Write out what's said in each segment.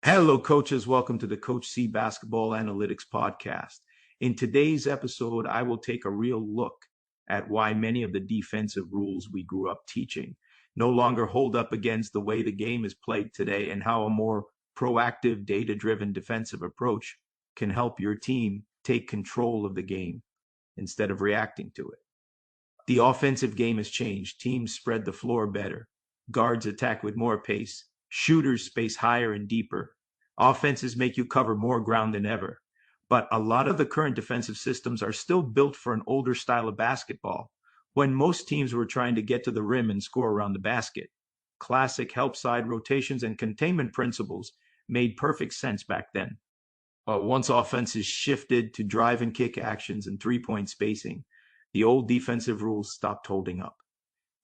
Hello, coaches. Welcome to the Coach C Basketball Analytics Podcast. In today's episode, I will take a real look at why many of the defensive rules we grew up teaching no longer hold up against the way the game is played today, and how a more proactive, data-driven defensive approach can help your team take control of the game instead of reacting to it. The offensive game has changed. Teams spread the floor better. Guards attack with more pace. Shooters space higher and deeper. Offenses make you cover more ground than ever. But a lot of the current defensive systems are still built for an older style of basketball, when most teams were trying to get to the rim and score around the basket. Classic help side rotations and containment principles made perfect sense back then. But once offenses shifted to drive and kick actions and three-point spacing, the old defensive rules stopped holding up.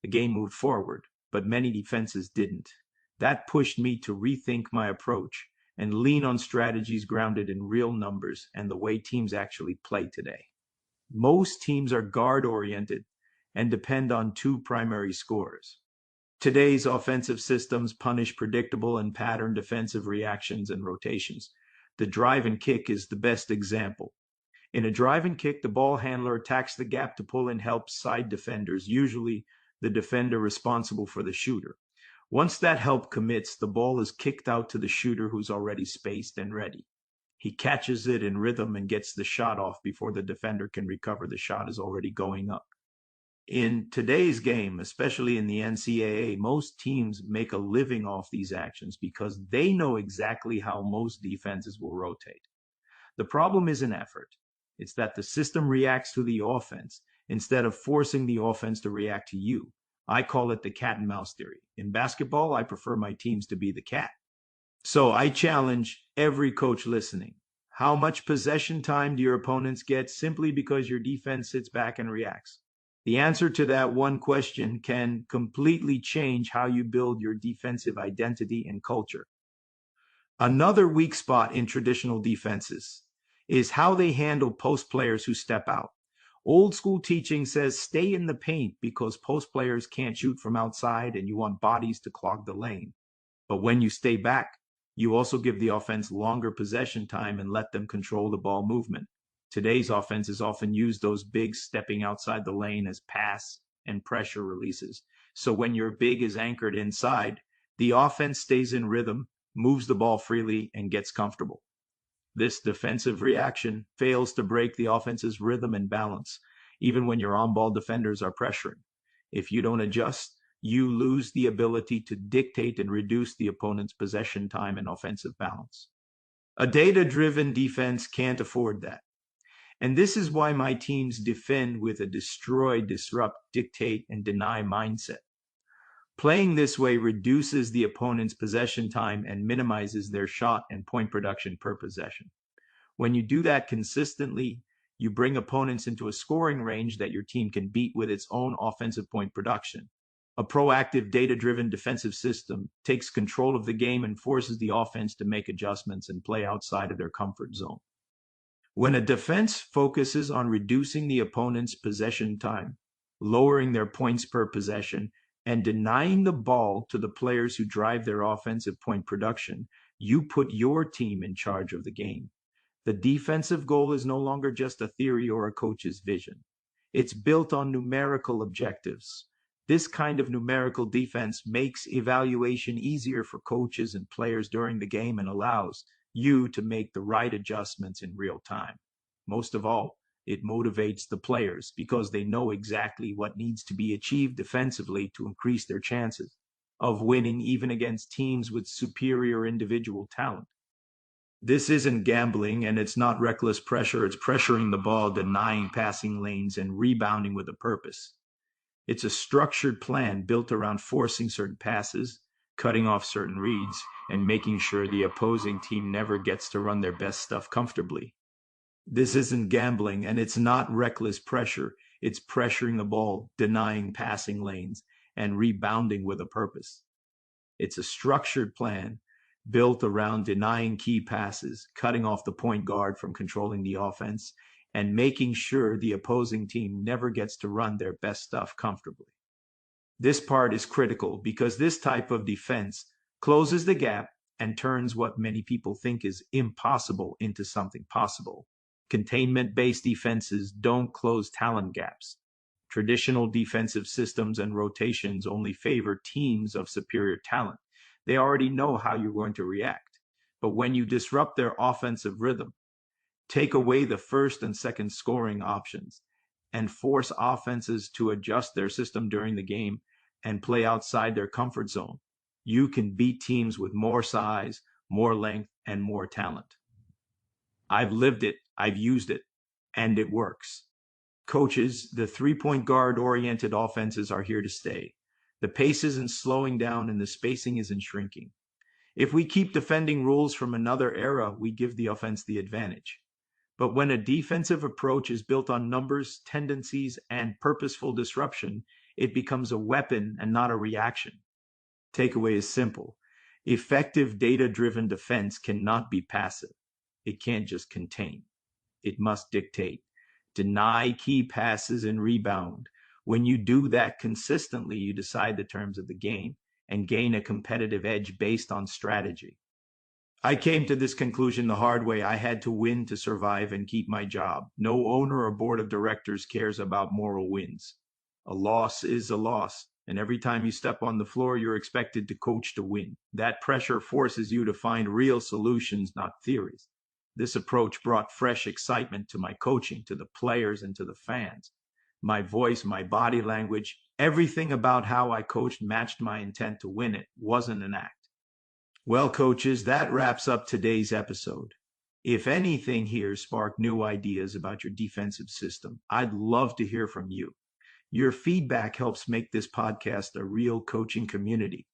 The game moved forward, but many defenses didn't. That pushed me to rethink my approach and lean on strategies grounded in real numbers and the way teams actually play today. Most teams are guard-oriented and depend on two primary scorers. Today's offensive systems punish predictable and patterned defensive reactions and rotations. The drive and kick is the best example. In a drive and kick, the ball handler attacks the gap to pull in help side defenders, usually the defender responsible for the shooter. Once that help commits, the ball is kicked out to the shooter, who's already spaced and ready. He catches it in rhythm and gets the shot off before the defender can recover. The shot is already going up. In today's game, especially in the NCAA, most teams make a living off these actions because they know exactly how most defenses will rotate. The problem isn't effort. It's that the system reacts to the offense instead of forcing the offense to react to you. I call it the cat and mouse theory. In basketball, I prefer my teams to be the cat. So I challenge every coach listening. How much possession time do your opponents get simply because your defense sits back and reacts? The answer to that one question can completely change how you build your defensive identity and culture. Another weak spot in traditional defenses is how they handle post players who step out. Old school teaching says stay in the paint because post players can't shoot from outside and you want bodies to clog the lane. But when you stay back, you also give the offense longer possession time and let them control the ball movement. Today's offenses often use those bigs stepping outside the lane as pass and pressure releases. So when your big is anchored inside, the offense stays in rhythm, moves the ball freely, and gets comfortable. This defensive reaction fails to break the offense's rhythm and balance, even when your on-ball defenders are pressuring. If you don't adjust, you lose the ability to dictate and reduce the opponent's possession time and offensive balance. A data-driven defense can't afford that. And this is why my teams defend with a destroy, disrupt, dictate, and deny mindset. Playing this way reduces the opponent's possession time and minimizes their shot and point production per possession. When you do that consistently, you bring opponents into a scoring range that your team can beat with its own offensive point production. A proactive, data-driven defensive system takes control of the game and forces the offense to make adjustments and play outside of their comfort zone. When a defense focuses on reducing the opponent's possession time, lowering their points per possession, and denying the ball to the players who drive their offensive point production, you put your team in charge of the game. The defensive goal is no longer just a theory or a coach's vision. It's built on numerical objectives. This kind of numerical defense makes evaluation easier for coaches and players during the game and allows you to make the right adjustments in real time. Most of all, it motivates the players because they know exactly what needs to be achieved defensively to increase their chances of winning even against teams with superior individual talent. This isn't gambling and it's not reckless pressure. It's pressuring the ball, denying passing lanes, and rebounding with a purpose. It's a structured plan built around forcing certain passes, cutting off certain reads, and making sure the opposing team never gets to run their best stuff comfortably. This isn't gambling and it's not reckless pressure. It's pressuring the ball, denying passing lanes, and rebounding with a purpose. It's a structured plan built around denying key passes, cutting off the point guard from controlling the offense, and making sure the opposing team never gets to run their best stuff comfortably. This part is critical because this type of defense closes the gap and turns what many people think is impossible into something possible. Containment-based defenses don't close talent gaps. Traditional defensive systems and rotations only favor teams of superior talent. They already know how you're going to react. But when you disrupt their offensive rhythm, take away the first and second scoring options, and force offenses to adjust their system during the game and play outside their comfort zone, you can beat teams with more size, more length, and more talent. I've lived it, I've used it, and it works. Coaches, the three-point guard-oriented offenses are here to stay. The pace isn't slowing down and the spacing isn't shrinking. If we keep defending rules from another era, we give the offense the advantage. But when a defensive approach is built on numbers, tendencies, and purposeful disruption, it becomes a weapon and not a reaction. Takeaway is simple. Effective data-driven defense cannot be passive. It can't just contain. It must dictate. Deny key passes and rebound. When you do that consistently, you decide the terms of the game and gain a competitive edge based on strategy. I came to this conclusion the hard way. I had to win to survive and keep my job. No owner or board of directors cares about moral wins. A loss is a loss, and every time you step on the floor, you're expected to coach to win. That pressure forces you to find real solutions, not theories. This approach brought fresh excitement to my coaching, to the players, and to the fans. My voice, my body language, everything about how I coached matched my intent to win. It wasn't an act. Well, coaches, that wraps up today's episode. If anything here sparked new ideas about your defensive system, I'd love to hear from you. Your feedback helps make this podcast a real coaching community.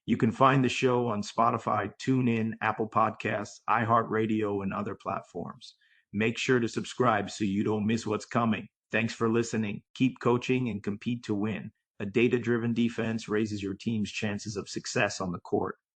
You can find the show on Spotify, TuneIn, Apple Podcasts, iHeartRadio, and other platforms. Make sure to subscribe so you don't miss what's coming. Thanks for listening. Keep coaching and compete to win. A data-driven defense raises your team's chances of success on the court.